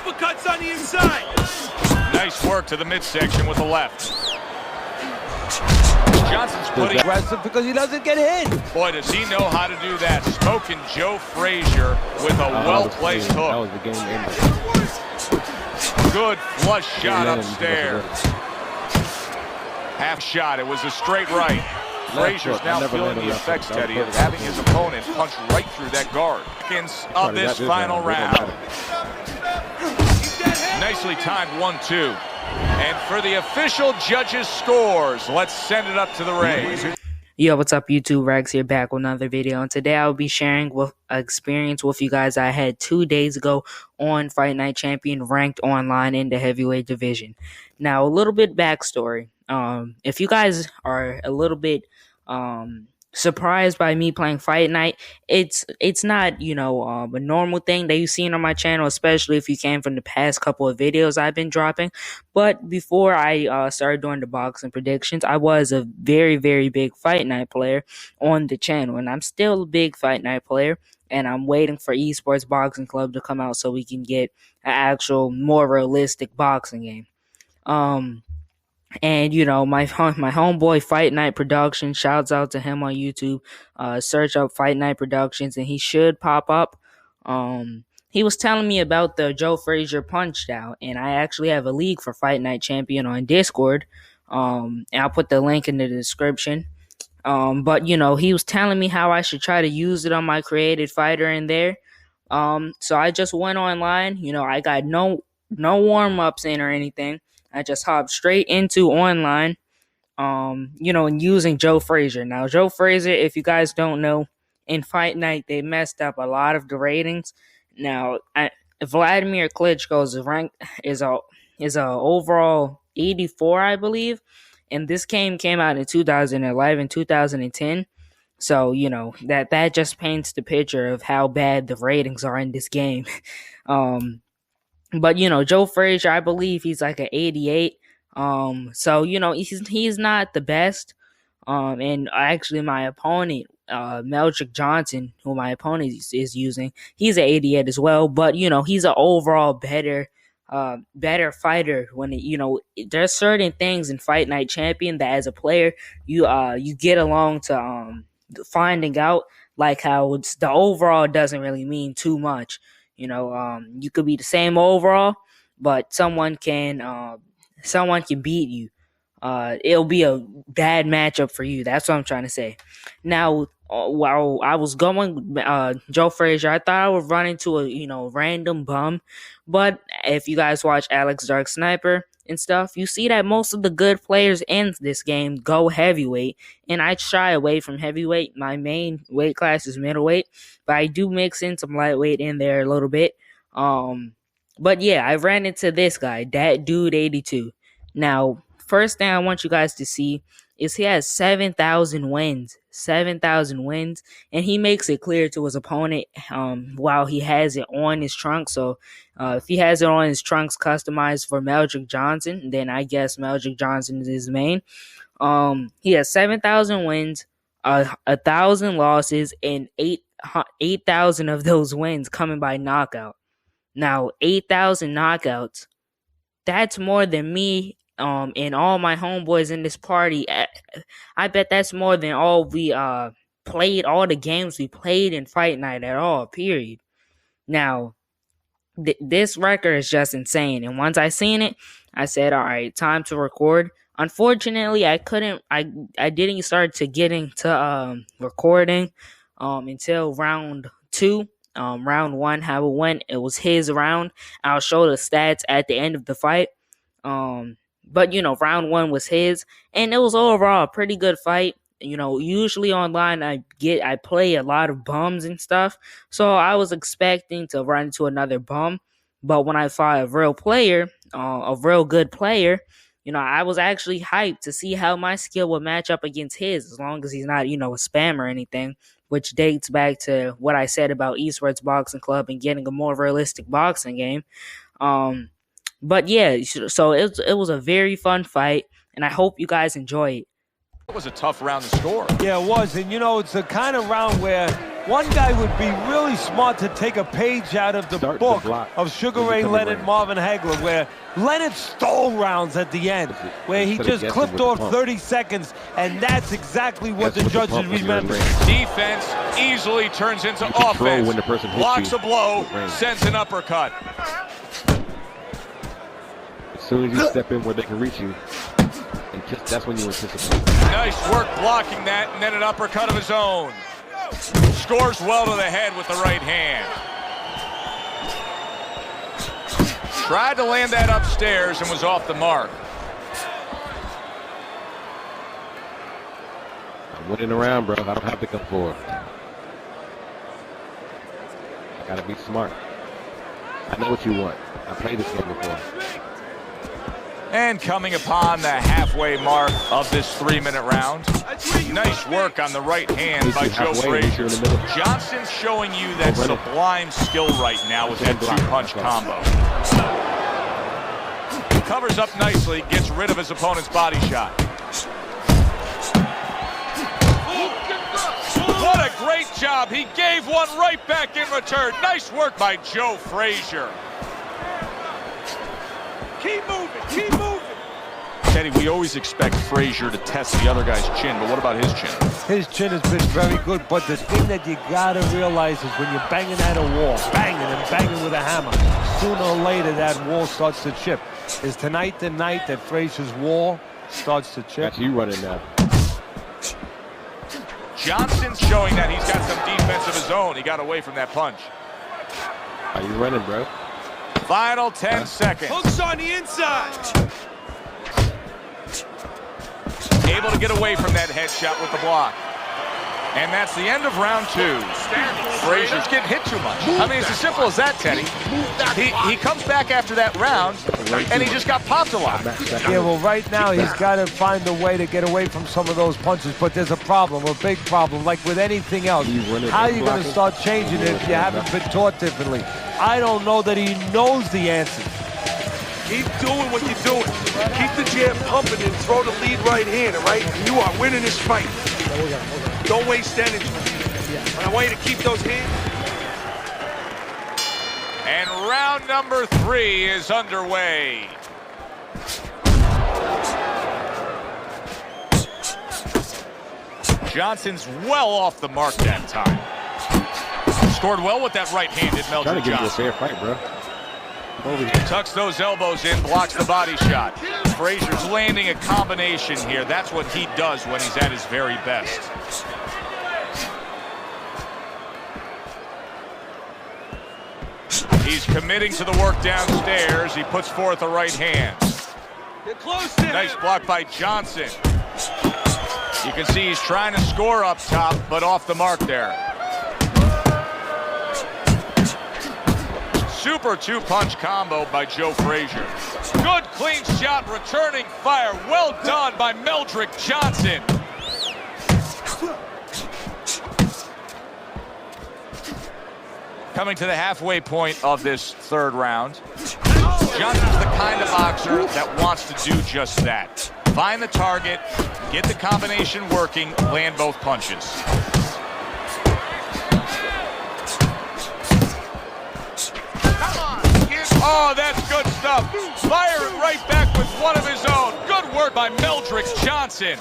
Uppercuts on the inside. Nice work to the midsection with the left. Johnson's putting aggressive because he doesn't get hit. Boy, does he know how to do that. Smoking Joe Frazier with a well-placed hook. That was the game ender. Good flush shot upstairs. Half shot. It was a straight right. Frazier's now feeling the effects, Teddy, of having his opponent punch right through that guard. Seconds of this final round. Nicely timed 1-2. And for the official judges' scores, let's send it up to the Rays. Yo, what's up, YouTube? Rags here, back with another video, and today I'll be sharing an experience with you guys I had 2 days ago on Fight Night Champion, ranked online in the heavyweight division. Now, a little bit backstory. If you guys are a little bit surprised by me playing Fight Night, it's not, a normal thing that you've seen on my channel, especially if you came from the past couple of videos I've been dropping. But before I started doing the boxing predictions, I was a very, very big Fight Night player on the channel, and I'm still a big Fight Night player, and I'm waiting for Esports Boxing Club to come out so we can get an actual, more realistic boxing game. And, my homeboy Fight Night Productions, shouts out to him on YouTube. Search up Fight Night Productions and he should pop up. He was telling me about the Joe Frazier punch out, and I actually have a league for Fight Night Champion on Discord. And I'll put the link in the description. But, he was telling me how I should try to use it on my created fighter in there. So I just went online. I got no warm-ups in or anything. I just hopped straight into online, and using Joe Frazier. Now, Joe Frazier, if you guys don't know, in Fight Night, they messed up a lot of the ratings. Now, Vladimir Klitschko's rank is a overall 84, I believe, and this game came out in 2011, 2010. So, that just paints the picture of how bad the ratings are in this game. But, Joe Frazier, I believe he's like an 88. So, he's not the best. And actually my opponent, Meldrick Johnson, who my opponent is using, he's an 88 as well. But, he's an overall better fighter. When there's certain things in Fight Night Champion that as a player, you get along to, finding out, like how the overall doesn't really mean too much. You could be the same overall, but someone can beat you. It'll be a bad matchup for you. That's what I'm trying to say. Now, while I was going, Joe Frazier, I thought I would run into a, random bum. But if you guys watch Alex Dark Sniper and stuff, you see that most of the good players in this game go heavyweight. And I shy away from heavyweight. My main weight class is middleweight, but I do mix in some lightweight in there a little bit. But yeah, I ran into this guy, that dude 82. Now, first thing I want you guys to see is he has 7,000 wins. 7,000 wins, and he makes it clear to his opponent while he has it on his trunk. So if he has it on his trunks customized for Meldrick Johnson, then I guess Meldrick Johnson is his main. He has 7,000 wins, 1,000 losses, and 8,000 of those wins coming by knockout. Now, 8,000 knockouts, that's more than me and all my homeboys in this party. I bet that's more than all we played, all the games we played in Fight Night at all, period. Now, this record is just insane. And once I seen it, I said, all right, time to record. Unfortunately, I didn't start to getting to recording until round 2. Round 1, how it went, it was his round. I'll show the stats at the end of the fight. But, round 1 was his, and it was overall a pretty good fight. Usually online I play a lot of bums and stuff, so I was expecting to run into another bum. But when I fought a real player, a real good player, I was actually hyped to see how my skill would match up against his, as long as he's not, a spam or anything, which dates back to what I said about Esports Boxing Club and getting a more realistic boxing game. But yeah, so it was a very fun fight, and I hope you guys enjoy it. It was a tough round to score. Yeah, it was. And, it's the kind of round where, One guy would be really smart to take a page out of the book of Sugar Ray Leonard and Marvin Hagler, where Leonard stole rounds at the end, where he just clipped off 30 seconds, and that's exactly what the judges remember. Defense easily turns into offense. When the person blocks a blow, sends an uppercut. As soon as you step in where they can reach you, and just, that's when you anticipate. Nice work blocking that, and then an uppercut of his own. Scores well to the head with the right hand. Tried to land that upstairs and was off the mark. I'm winning around, bro. I don't have to come forward. I gotta be smart. I know what you want. I played this game before. And coming upon the halfway mark of this 3-minute round. Nice work on the right hand by Joe Frazier. Johnson's showing you that sublime skill right now with that 2-punch combo. Covers up nicely, gets rid of his opponent's body shot. What a great job. He gave one right back in return. Nice work by Joe Frazier. Keep moving, keep moving. Teddy, we always expect Frazier to test the other guy's chin, but what about his chin? His chin has been very good, but the thing that you gotta realize is when you're banging at a wall, banging and banging with a hammer, sooner or later that wall starts to chip. Is tonight the night that Frazier's wall starts to chip? That's you running now. Johnson's showing that he's got some defense of his own. He got away from that punch. Are you running, bro? Final 10 seconds. Hooks on the inside. Able to get away from that headshot with the block. And that's the end of round 2. Frazier's getting hit too much. I mean, it's as simple as that, Teddy. He comes back after that round, and he just got popped a lot. Yeah, well, right now he's got to find a way to get away from some of those punches, but there's a problem, a big problem, like with anything else. How are you going to start changing it if you haven't been taught differently? I don't know that he knows the answer. Keep doing what you're doing. Keep the jab pumping and throw the lead right hand, all right? You are winning this fight. Don't waste energy. But I want you to keep those hands. And round number 3 is underway. Johnson's well off the mark that time. Scored well with that right-handed Melvin Johnson. Trying to give you a fair fight, bro. Tucks those elbows in, blocks the body shot. Frazier's landing a combination here. That's what he does when he's at his very best. He's committing to the work downstairs. He puts forth a right hand. Get close to nice block by Johnson. You can see he's trying to score up top, but off the mark there. Super 2-punch combo by Joe Frazier. Good clean shot, returning fire. Well done by Meldrick Johnson. Coming to the halfway point of this 3rd round. Johnson's the kind of boxer that wants to do just that. Find the target, get the combination working, land both punches. Oh, that's good stuff. Firing right back with one of his own. Good work by Meldrick Johnson.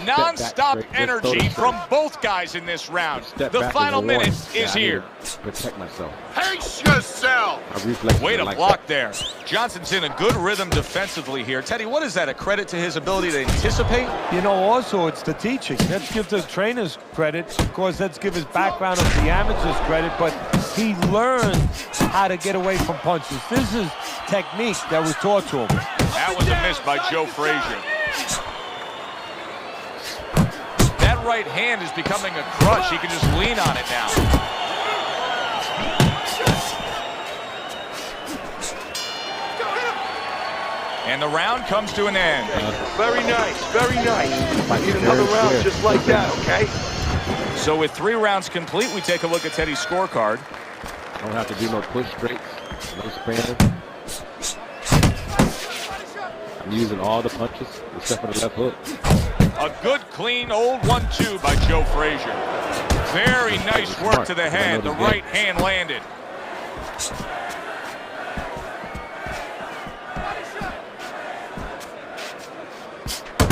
Non-stop energy from both guys in this round. The final minute is here. Protect myself. Pace yourself. Way to block there. Johnson's in a good rhythm defensively here. Teddy, what is that? A credit to his ability to anticipate? You know, also it's the teaching. Let's give the trainers credit. Of course, let's give his background of the amateurs credit, but he learned how to get away from punches. This is technique that was taught to him. That was a miss by Joe Frazier. That right hand is becoming a crutch. He can just lean on it now. And the round comes to an end. Very nice, very nice. I need another round just like that, okay? So with 3 rounds complete, we take a look at Teddy's scorecard. I don't have to do no push straights, no spamming. I'm using all the punches except for the left hook. A good, clean, old 1-2 by Joe Frazier. Very nice work to the head. The right hand landed.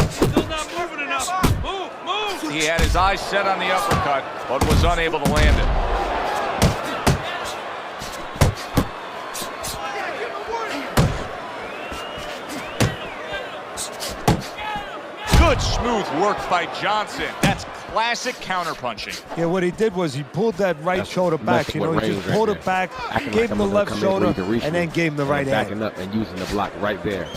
Still not moving enough. Move. He had his eyes set on the uppercut, but was unable to land it. Good smooth work by Johnson. That's classic counterpunching. Yeah, what he did was he pulled that right shoulder back. You know, he just pulled it back, gave him the left shoulder, and then gave him the right hand. Backing up and using the block right there.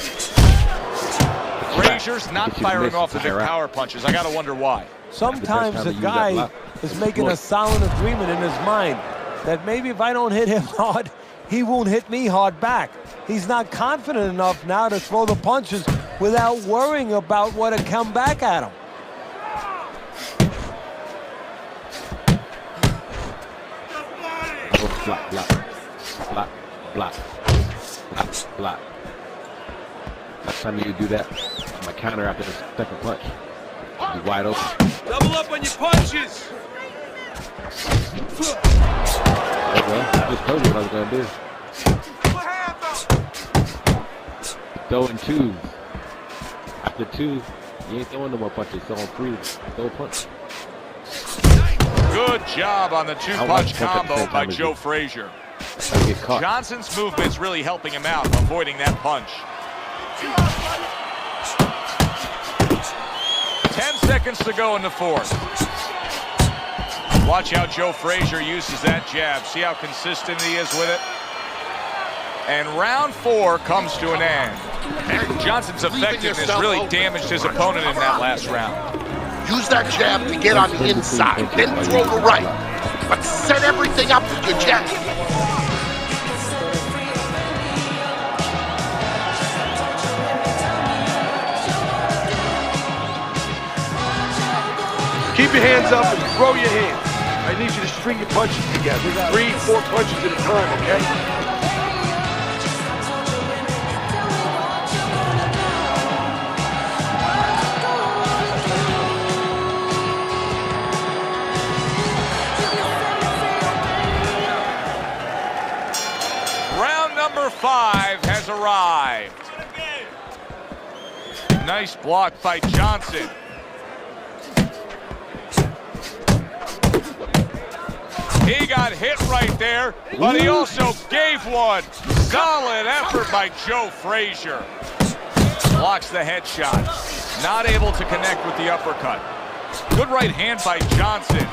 Frazier's not firing off the big power punches. I gotta wonder why. Sometimes a guy is making a silent agreement in his mind that maybe if I don't hit him hard, he won't hit me hard back. He's not confident enough now to throw the punches without worrying about what will come back at him. Block, block, block, block, block, block. Next time you do that, I'm gonna counter after the second punch. Be wide open. Double up on your punches. Okay, I just told you what I was gonna do. Throwing twos. After two, you ain't throwing no more punches. So on three, throw a punch. Good job on the two-punch combo by Joe Frazier. Johnson's movement's really helping him out, avoiding that punch. 10 seconds to go in the fourth. Watch how Joe Frazier uses that jab. See how consistent he is with it? And round 4 comes to an end. Johnson's effectiveness really damaged his opponent in that last round. Use that jab to get on the inside, then throw the right. But set everything up with your jab. Keep your hands up and throw your hands. I need you to string your punches together. 3, 4 punches at a time, okay? Number 5 has arrived. Nice block by Johnson. He got hit right there, but he also gave one. Solid effort by Joe Frazier. Blocks the headshot. Not able to connect with the uppercut. Good right hand by Johnson.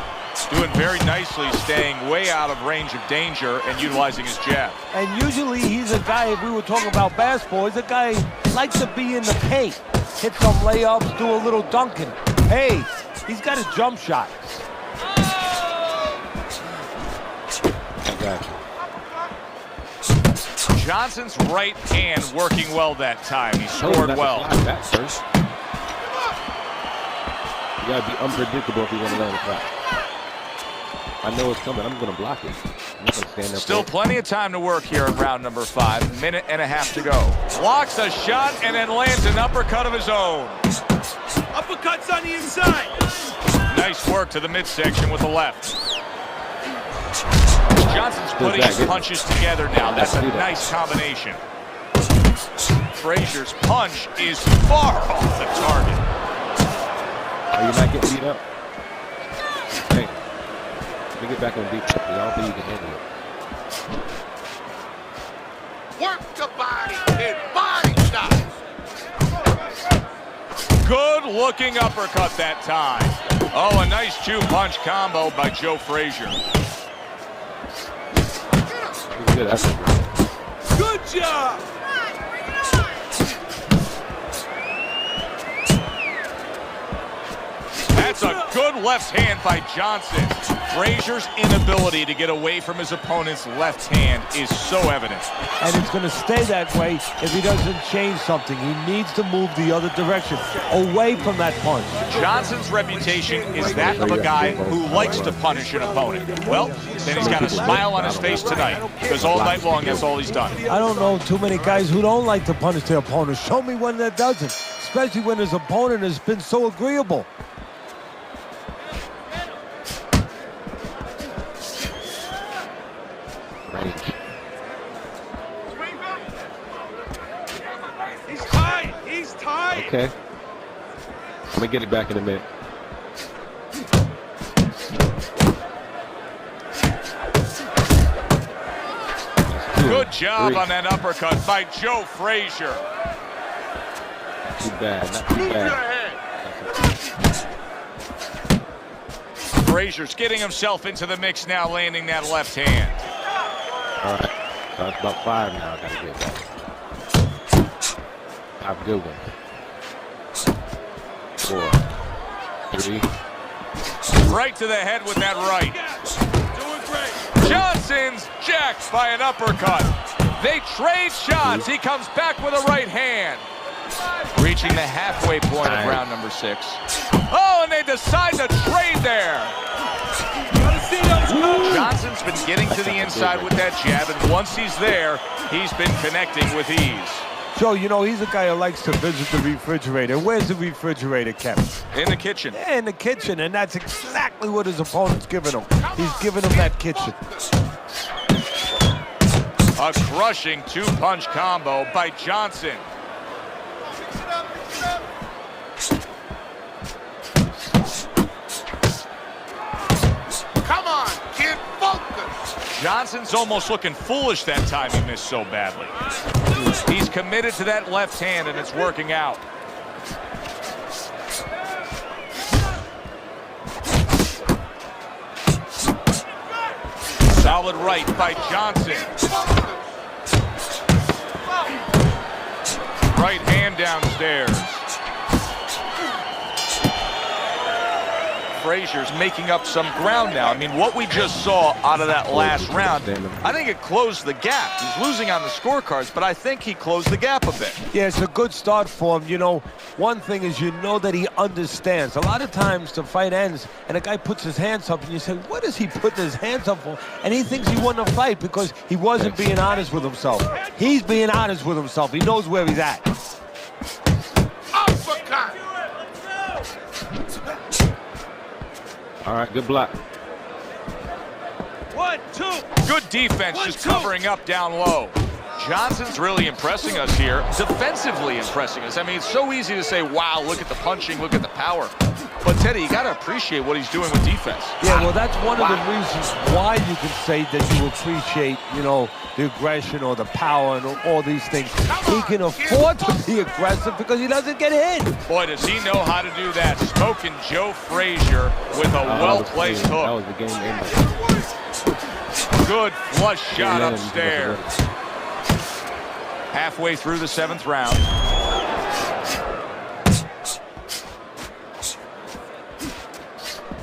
Doing very nicely, staying way out of range of danger and utilizing his jab. And usually he's a guy, if we were talking about basketball, he's a guy who likes to be in the paint. Hit some layups, do a little dunking. Hey, he's got a jump shot. Johnson's right hand working well that time. He scored well. You gotta be unpredictable if you want to land a shot. I know it's coming. I'm going to block it. I'm not going to stand there. Still plenty of time to work here in round number 5. A minute and a half to go. Blocks a shot and then lands an uppercut of his own. Uppercuts on the inside. Nice work to the midsection with the left. Johnson's putting his punches together now. That's a nice combination. Frazier's punch is far off the target. Are you not getting beat up? Hey. Get back on deep. I don't think you can handle it. Work the body and body shots. Good looking uppercut that time. Oh, a nice 2-punch combo by Joe Frazier. Good job. That's a good left hand by Johnson. Frazier's inability to get away from his opponent's left hand is so evident. And it's going to stay that way if he doesn't change something. He needs to move the other direction, away from that punch. Johnson's reputation is that of a guy who likes to punish an opponent. Well, then he's got a smile on his face tonight, because all night long, that's all he's done. I don't know too many guys who don't like to punish their opponent. Show me one that doesn't, especially when his opponent has been so agreeable. He's tied. He's tied. Okay. Let me get it back in a minute. Good job on that uppercut by Joe Frazier. Too bad, not too bad. Frazier's getting himself into the mix now, landing that left hand. All right, so it's about 5 now. I gotta get back. 5 good ones. 4, 3. Right to the head with that right. Doing great. Johnson's jacked by an uppercut. They trade shots. He comes back with a right hand. Reaching the halfway point of round number 6. Oh, and they decide to trade there. Johnson's been getting to the inside with that jab, and once he's there, he's been connecting with ease. Joe, you know, he's a guy who likes to visit the refrigerator. Where's the refrigerator kept? In the kitchen. Yeah, in the kitchen, and that's exactly what his opponent's giving him. He's giving him that kitchen. A crushing 2-punch combo by Johnson. Come on, kid, focus. Johnson's almost looking foolish that time he missed so badly. He's committed to that left hand, and it's working out. Solid right by Johnson. Right hand downstairs. Frazier's making up some ground now. I mean, what we just saw out of that last round, I think it closed the gap. He's losing on the scorecards, but I think he closed the gap a bit. Yeah, it's a good start for him. You know, one thing is you know that he understands. A lot of times the fight ends and a guy puts his hands up and you say, what is he putting his hands up for? And he thinks he won the fight because he wasn't being honest with himself. He's being honest with himself. He knows where he's at. Uppercut. All right, good block. 1, 2. Good defense, just covering up down low. Johnson's really impressing us here, defensively impressing us. I mean, it's so easy to say, wow, look at the punching, look at the power. But, Teddy, you got to appreciate what he's doing with defense. Yeah, well, that's one of the reasons why you can say that you appreciate, you know, the aggression or the power and all these things. He can afford to be aggressive because he doesn't get hit. Boy, does he know how to do that. Smoking Joe Frazier with a well-placed hook. That was the game ender. Good flush shot upstairs. Halfway through the 7th round.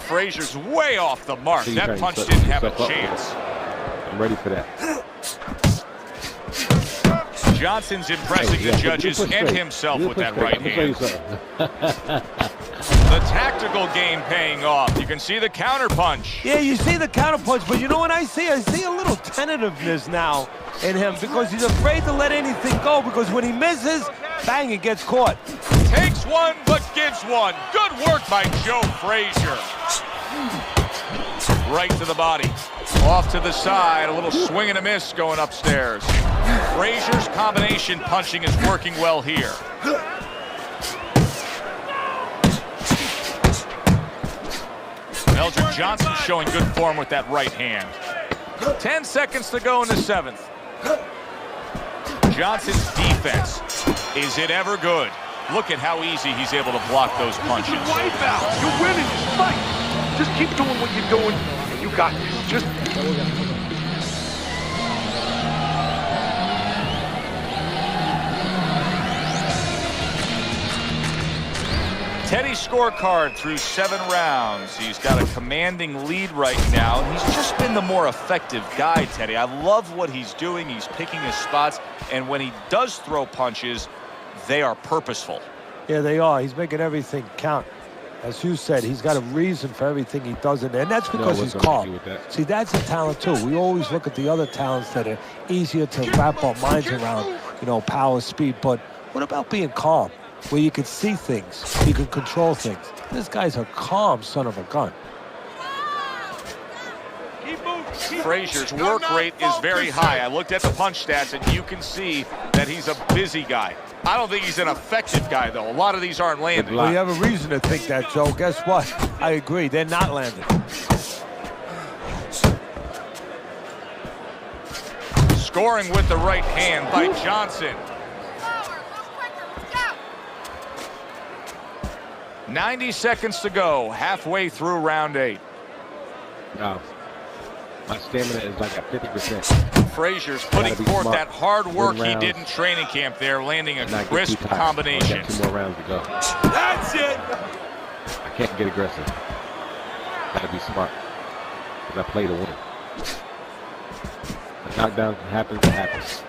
Frazier's way off the mark. That punch didn't have a chance. I'm ready for that. Johnson's impressing the judges and himself with that right hand. The tactical game paying off. You can see the counter punch. Yeah, you see the counter punch, but you know what I see? I see a little tentativeness now in him because he's afraid to let anything go because when he misses, bang, it gets caught. Takes one, but gives one. Good work by Joe Frazier. Right to the body. Off to the side, a little swing and a miss going upstairs. Frazier's combination punching is working well here. Eldrick Johnson showing good form with that right hand. 10 seconds to go in the 7th. Johnson's defense, is it ever good? Look at how easy he's able to block those punches. Wipe out. You're winning this fight. Just keep doing what you're doing, and you got this. Just... Teddy's scorecard through 7 rounds. He's got a commanding lead right now. He's just been the more effective guy, Teddy. I love what he's doing. He's picking his spots, and when he does throw punches, they are purposeful. Yeah, they are. He's making everything count. As you said, he's got a reason for everything he does in there, and that's because he's calm. See, that's a talent, too. We always look at the other talents that are easier to wrap our minds around, you know, power, speed, but what about being calm, where you can see things, you can control things? This guy's a calm son of a gun. Frazier's work rate is very high. I looked at the punch stats, and you can see that he's a busy guy. I don't think he's an effective guy, though. A lot of these aren't landing. Well, you have a reason to think that, Joe. Guess what? I agree. They're not landing. Scoring with the right hand by Johnson. 90 seconds to go, halfway through round 8. No. My stamina is like at 50%. Frazier's putting forth that hard work he did in training camp there, landing a crisp combination. 2 more rounds to go. That's it. I can't get aggressive. Gotta be smart. Because I play to win. The knockdown happens, it happens.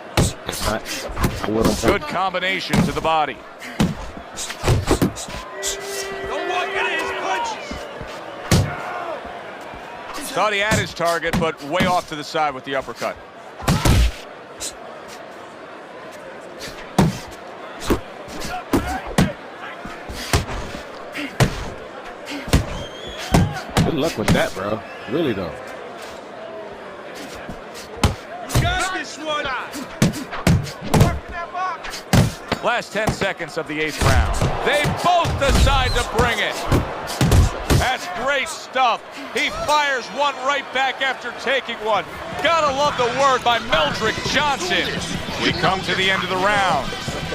If not, I will. Good combination to the body. Don't walk into his punches. Thought he had his target, but way off to the side with the uppercut. Good luck with that, bro. Really, though. You got this one. Last 10 seconds of the 8th round. They both decide to bring it. That's great stuff. He fires one right back after taking one. Gotta love the word by Meldrick Johnson. We come to the end of the round.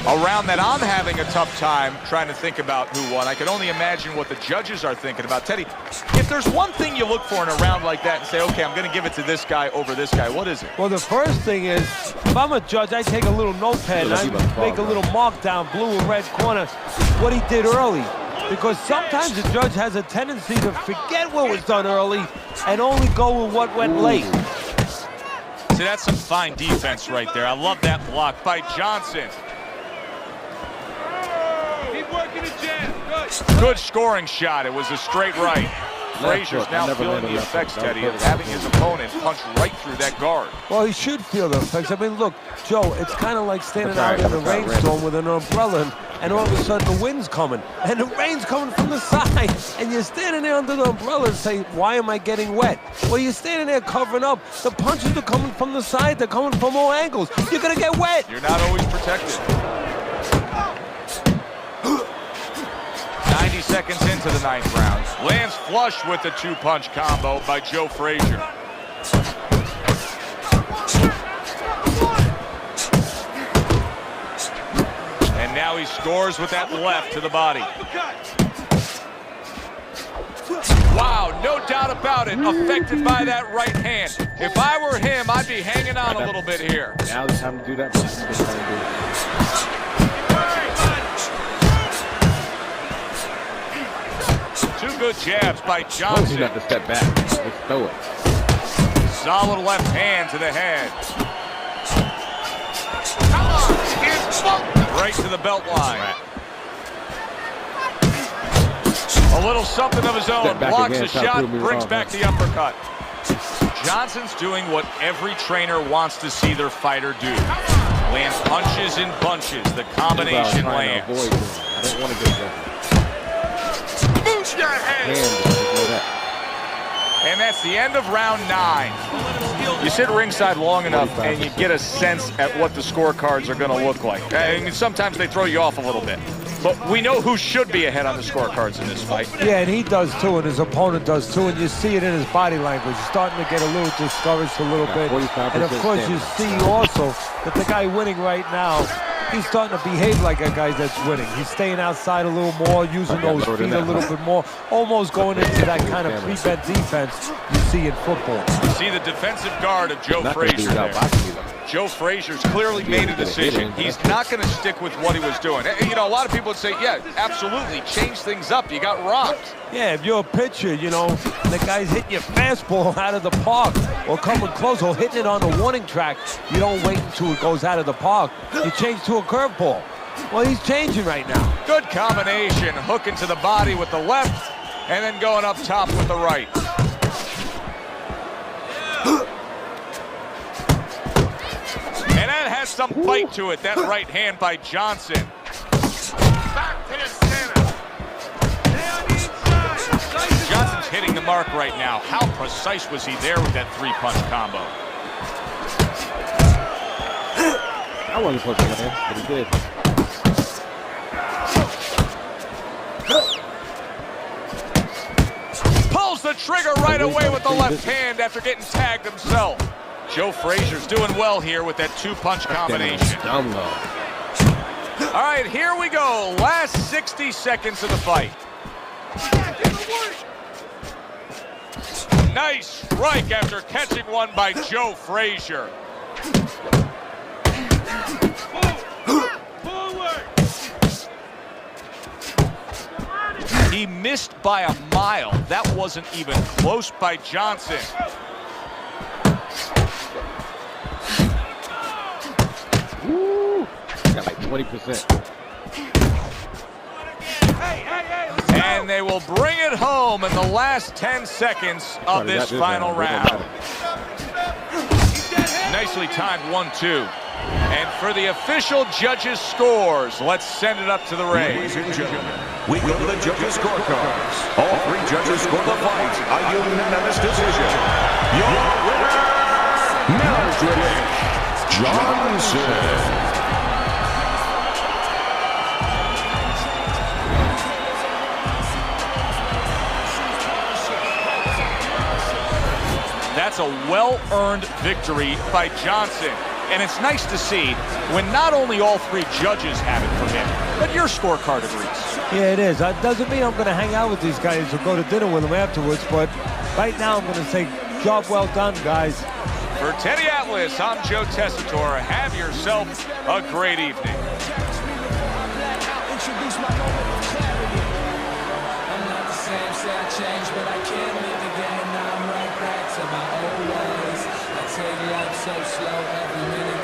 A round that I'm having a tough time trying to think about who won. I can only imagine what the judges are thinking about. Teddy, if there's one thing you look for in a round like that and say, okay, I'm going to give it to this guy over this guy, what is it? Well, the first thing is, if I'm a judge, I take a little notepad and I make a little mark down, blue and red corner, what he did early. Because sometimes the judge has a tendency to forget what was done early and only go with what went late. See, that's some fine defense right there. I love that block by Johnson. Keep working the jab. Good scoring shot. It was a straight right. Frazier's now feeling the effects, Teddy, of having his opponent punch right through that guard. Well, he should feel the effects. I mean, look, Joe, it's kind of like standing out in a rainstorm with an umbrella, and all of a sudden the wind's coming, and the rain's coming from the side, and you're standing there under the umbrella and say, why am I getting wet? Well, you're standing there covering up. The punches are coming from the side. They're coming from all angles. You're going to get wet. You're not always protected. 90 seconds into the 9th round. Lands flush with the 2-punch combo by Joe Frazier. And now he scores with that left to the body. Wow, no doubt about it. Affected by that right hand. If I were him, I'd be hanging on a little bit here. Now it's time to do that. Two good jabs by Johnson. You have to step back. Just throw it. Solid left hand to the head. Right to the belt line. A little something of his own. Blocks the shot, brings back the uppercut. Johnson's doing what every trainer wants to see their fighter do. Lands punches in bunches. The combination lands. I don't want to get there. Your head. And that's the end of round 9. You sit ringside long enough and you get a sense at what the scorecards are going to look like. I mean, sometimes they throw you off a little bit. But we know who should be ahead on the scorecards in this fight. Yeah, and he does too, and his opponent does too, and you see it in his body language. He's starting to get a little discouraged a little bit. And of course, you see also that the guy winning right now he's starting to behave like a guy that's winning. He's staying outside a little more, using those feet a little bit more, almost going into that kind of prevent defense you see in football. You see the defensive guard of Joe Frazier there. Joe Frazier's clearly made a decision. He's not going to stick with what he was doing. You know, a lot of people would say, yeah, absolutely, change things up. You got rocked. Yeah, if you're a pitcher, you know, and the guy's hitting your fastball out of the park or coming close or hitting it on the warning track, you don't wait until it goes out of the park. You change to a curveball. Well, he's changing right now. Good combination, hooking to the body with the left and then going up top with the right. And that has some bite to it, that right hand by Johnson. Back to the center. Johnson's hitting the mark right now. How precise was he there with that three-punch combo? I wasn't supposed to land, but he did. Pulls the trigger right away with the left hand after getting tagged himself. Joe Frazier's doing well here with that two-punch combination. Down low. All right, here we go. Last 60 seconds of the fight. Nice strike after catching one by Joe Frazier. He missed by a mile. That wasn't even close by Johnson. Woo! Got like 20%. And they will bring it home in the last 10 seconds of this final round. Nicely timed 1-2. And for the official judges' scores, let's send it up to the ring. Ladies and gentlemen, we go to the judges' scorecards. All three judges score the fight a unanimous decision. Your winner, Meldrick Johnson. That's a well-earned victory by Johnson. And it's nice to see when not only all three judges have it for him, but your scorecard agrees. Yeah, it is. That doesn't mean I'm going to hang out with these guys or go to dinner with them afterwards, but right now I'm going to say, job well done, guys. For Teddy Atlas, I'm Joe Tessitore. Have yourself a great evening. So slow every minute.